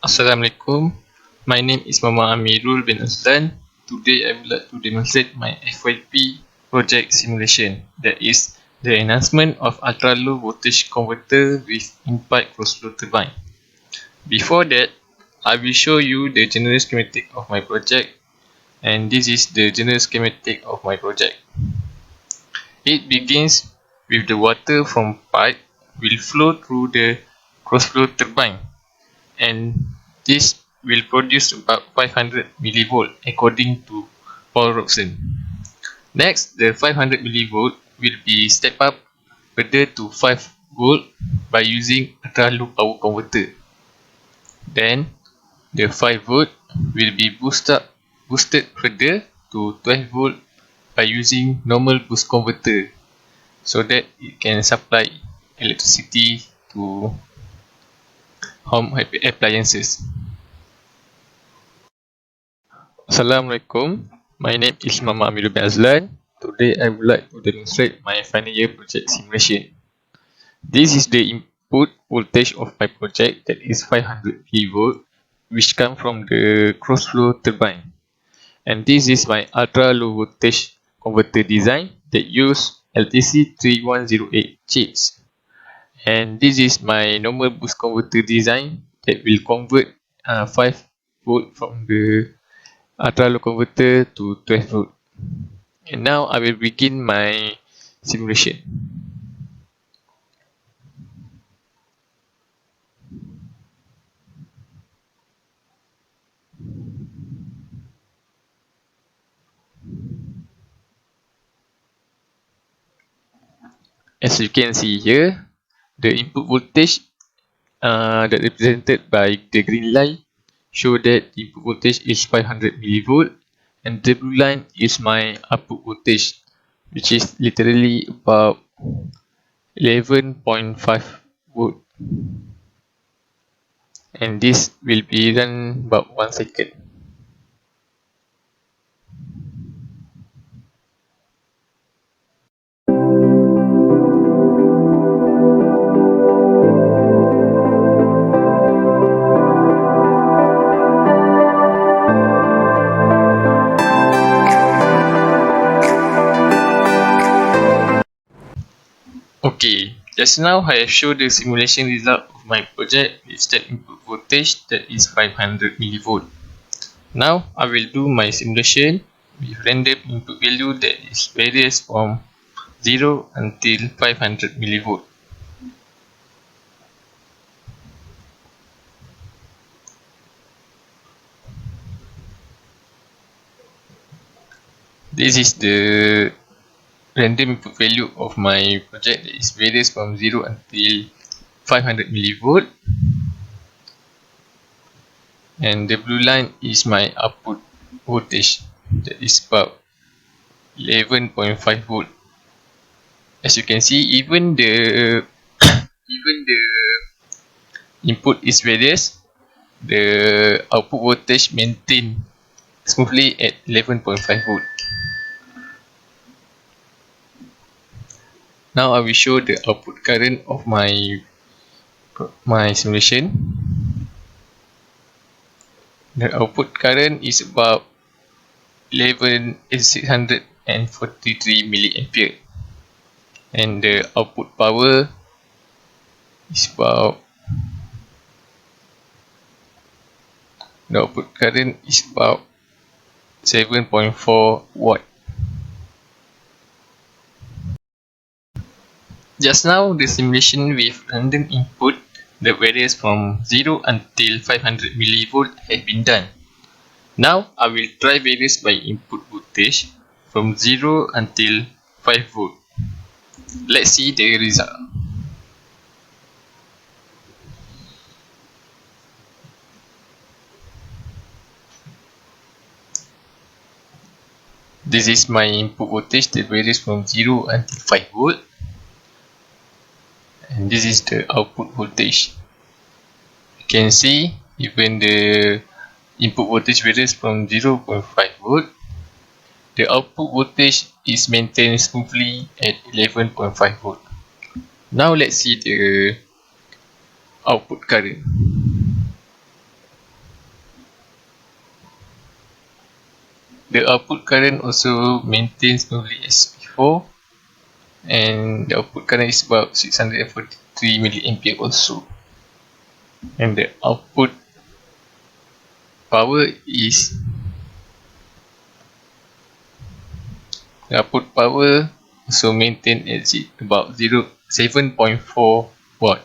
Assalamualaikum. My name is Mama Amirul bin Azlan. Today I would like to demonstrate my FYP project simulation, that is the enhancement of ultra low voltage converter with impact cross flow turbine. Before that, I will show you the general schematic of my project, and this is the general schematic of my project. It begins with the water from pipe will flow through the cross flow turbine, and this will produce about 500 millivolt according to Paul Robeson. Next, the 500 millivolt will be stepped up further to 5 volt by using ultra low power converter. Then the 5 volt will be boosted further to 12 volt by using normal boost converter, so that it can supply electricity to home appliances. Assalamualaikum. My name is Mama Amirul bin Azlan. Today I would like to demonstrate my final year project simulation. This is the input voltage of my project, that is 500 kV, which come from the cross flow turbine. And this is my ultra low voltage converter design that use LTC3108 chips. And this is my normal boost converter design that will convert 5 volt from the ultra low converter to 12 volt. And now I will begin my simulation. As you can see here, the input voltage that represented by the green line show that input voltage is 500 millivolt, and the blue line is my output voltage, which is literally about 11.5 volt, and this will be run about 1 second. Okay, just now I have showed the simulation result of my project with step input voltage that is 500 millivolt. Now I will do my simulation with random input value that is varies from 0 until 500 millivolt. This is the random input value of my project that is varies from 0 until 500 millivolt, and the blue line is my output voltage that is about 11.5 volt. As you can see, even the input is various, the output voltage maintained smoothly at 11.5 volt. Now I will show the output current of my simulation. The output current is about 643 milliampere, and the output power is about 7.4 watt. Just now, the simulation with random input that varies from 0 until 500 millivolt has been done. Now, I will try varies by input voltage from 0 until 5 volt. Let's see the result. This is my input voltage that varies from 0 until 5 volt. And this is the output voltage. You can see even the input voltage varies from 0.5 volt, the output voltage is maintained smoothly at 11.5 volt. Now let's see the output current. The output current also maintains only as before, and the output current is about 643 milliampere also, and the output power is also maintained at about 7.4 watt.